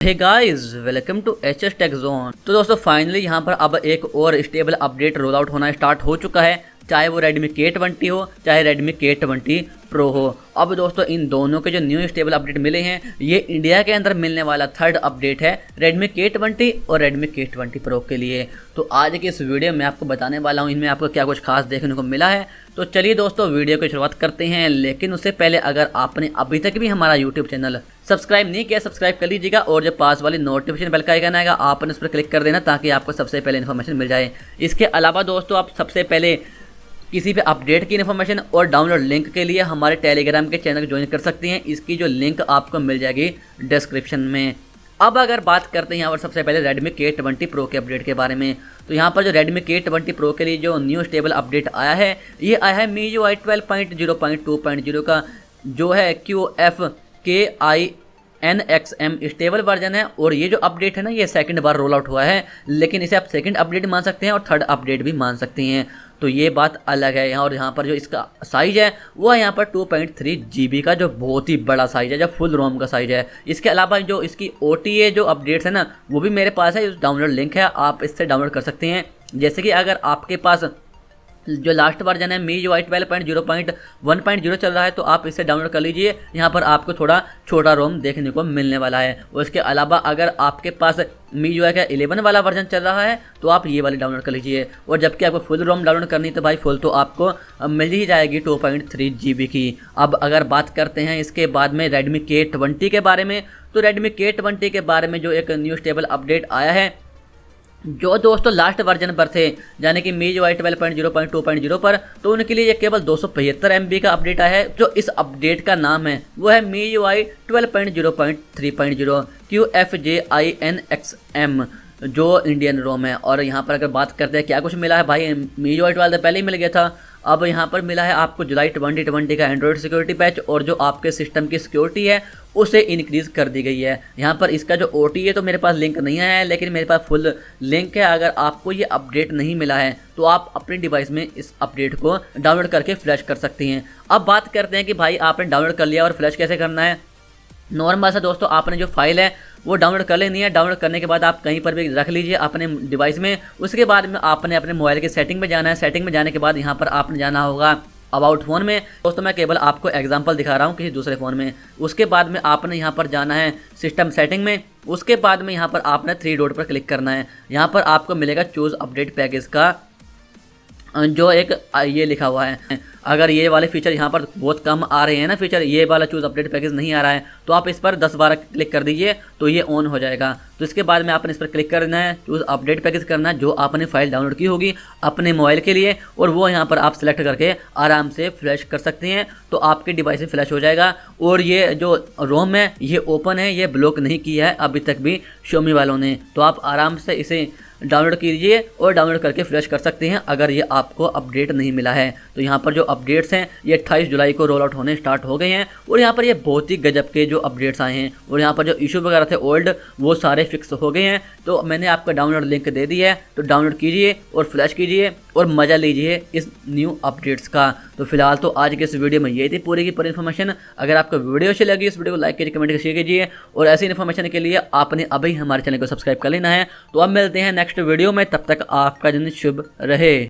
Hey guys, welcome to H S tech zone. तो दोस्तों finally यहाँ पर अब एक और स्टेबल अपडेट रोल आउट होना स्टार्ट हो चुका है, चाहे वो Redmi K20 हो चाहे Redmi K20 Pro हो। अब दोस्तों इन दोनों के जो न्यू स्टेबल अपडेट मिले हैं, ये इंडिया के अंदर मिलने वाला थर्ड अपडेट है Redmi K20 और Redmi K20 Pro के लिए। तो आज की इस वीडियो में आपको बताने वाला हूँ इनमें आपको क्या कुछ खास देखने को मिला है। तो चलिए दोस्तों वीडियो की शुरुआत करते हैं, लेकिन उससे पहले अगर आपने अभी तक भी हमारा यूट्यूब चैनल सब्सक्राइब नहीं किया, सब्सक्राइब कर लीजिएगा और जो पास वाली नोटिफिकेशन बेल का आइकन आएगा आपने उस पर क्लिक कर देना ताकि आपको सबसे पहले इन्फॉर्मेशन मिल जाए। इसके अलावा दोस्तों आप सबसे पहले किसी पे अपडेट की इन्फॉर्मेशन और डाउनलोड लिंक के लिए हमारे टेलीग्राम के चैनल ज्वाइन कर सकते हैं। इसकी जो लिंक आपको मिल जाएगी डिस्क्रिप्शन में। अब अगर बात करते हैं यहाँ पर सबसे पहले Redmi K20 Pro के अपडेट के बारे में, तो यहाँ पर जो Redmi K20 Pro के लिए जो न्यू स्टेबल अपडेट आया है, ये आया है Miui 12.0.2.0 का जो है QFKINXM स्टेबल वर्जन है। और ये जो अपडेट है ना, ये सेकंड बार रोल आउट हुआ है, लेकिन इसे आप सेकंड अपडेट मान सकते हैं और थर्ड अपडेट भी मान सकते हैं। तो ये बात अलग है यहाँ। और यहाँ पर जो इसका साइज़ है वो है यहाँ पर 2.3 GB का, जो बहुत ही बड़ा साइज़ है, जो फुल रोम का साइज़ है। इसके अलावा जो इसकी OTA जो अपडेट्स है ना, वो भी मेरे पास है, डाउनलोड लिंक है, आप इससे डाउनलोड कर सकते हैं। जैसे कि अगर आपके पास जो लास्ट वर्जन है Miui 12.0.1.0 चल रहा है, तो आप इसे डाउनलोड कर लीजिए। यहाँ पर आपको थोड़ा छोटा रोम देखने को मिलने वाला है। उसके अलावा अगर आपके पास Miui का 11 वाला वर्जन चल रहा है तो आप ये वाली डाउनलोड कर लीजिए। और जबकि आपको फुल रोम डाउनलोड करनी है तो भाई फुल तो आपको मिल ही जाएगी 2.3 GB की। अब अगर बात करते हैं इसके बाद में Redmi K20 के बारे में, तो Redmi K20 के बारे में जो एक न्यू स्टेबल अपडेट आया है, जो दोस्तों लास्ट वर्जन पर थे यानी कि Miui 12.0.2.0 पर, तो उनके लिए ये केवल 275 MB का अपडेट आया है। जो इस अपडेट का नाम है वो है Miui 12.0.3.0 QFJINXM, जो इंडियन रोम है। और यहाँ पर अगर बात करते हैं क्या कुछ मिला है, भाई Miui 12 पहले ही मिल गया था, अब यहाँ पर मिला है आपको जुलाई 2020 का एंड्रॉयड सिक्योरिटी पैच, और जो आपके सिस्टम की सिक्योरिटी है उसे इंक्रीज़ कर दी गई है। यहाँ पर इसका जो OTA तो मेरे पास लिंक नहीं आया है, लेकिन मेरे पास फुल लिंक है। अगर आपको ये अपडेट नहीं मिला है तो आप अपने डिवाइस में इस अपडेट को डाउनलोड करके फ्लैश कर सकते हैं। अब बात करते हैं कि भाई आपने डाउनलोड कर लिया और फ्लैश कैसे करना है। नॉर्मल सा दोस्तों आपने जो फाइल है वो डाउनलोड कर लेनी है। डाउनलोड करने के बाद आप कहीं पर भी रख लीजिए अपने डिवाइस में। उसके बाद में आपने अपने मोबाइल की सेटिंग में जाना है। सेटिंग में जाने के बाद यहाँ पर आपने जाना होगा अबाउट फ़ोन में। दोस्तों मैं केवल आपको एग्जांपल दिखा रहा हूँ किसी दूसरे फ़ोन में। उसके बाद में आपने यहाँ पर जाना है सिस्टम सेटिंग में। उसके बाद में यहाँ पर आपने 3 डॉट पर क्लिक करना है। यहाँ पर आपको मिलेगा चूज़ अपडेट पैकेज का जो एक ये लिखा हुआ है। अगर ये वाले फीचर यहाँ पर बहुत कम आ रहे हैं ना फीचर, ये वाला चूज़ अपडेट पैकेज नहीं आ रहा है, तो आप इस पर 10-12 क्लिक कर दीजिए तो ये ऑन हो जाएगा। तो इसके बाद में आपने इस पर क्लिक करना है, चूज़ अपडेट पैकेज करना है, जो आपने फाइल डाउनलोड की होगी अपने मोबाइल के लिए, और वो यहाँ पर आप सिलेक्ट करके आराम से फ्लैश कर सकते हैं। तो आपके डिवाइस में फ्लैश हो जाएगा। और ये जो रोम है ये ओपन है, ये ब्लॉक नहीं किया है अभी तक भी Xiaomi वालों ने। तो आप आराम से इसे डाउनलोड कीजिए और डाउनलोड करके फ्लैश कर सकते हैं अगर ये आपको अपडेट नहीं मिला है। तो यहाँ पर जो अपडेट्स हैं ये 28 जुलाई को रोल आउट होने स्टार्ट हो गए हैं, और यहाँ पर ये बहुत ही गजब के जो अपडेट्स आए हैं। और यहाँ पर जो इशू वगैरह थे ओल्ड वो सारे फिक्स हो गए हैं। तो मैंने आपको डाउनलोड लिंक दे दी है, तो डाउनलोड कीजिए और फ्लैश कीजिए और मज़ा लीजिए इस न्यू अपडेट्स का। तो फिलहाल तो आज के इस वीडियो में ये थी पूरी की पूरी इन्फॉर्मेशन। अगर आपको वीडियो अच्छी लगी इस वीडियो को लाइक कीजिए, कमेंट शेयर कीजिए, और ऐसी इन्फॉर्मेशन के लिए आपने अभी हमारे चैनल को सब्सक्राइब कर लेना है। तो अब मिलते हैं नेक्स्ट वीडियो में, तब तक आपका दिन शुभ रहे।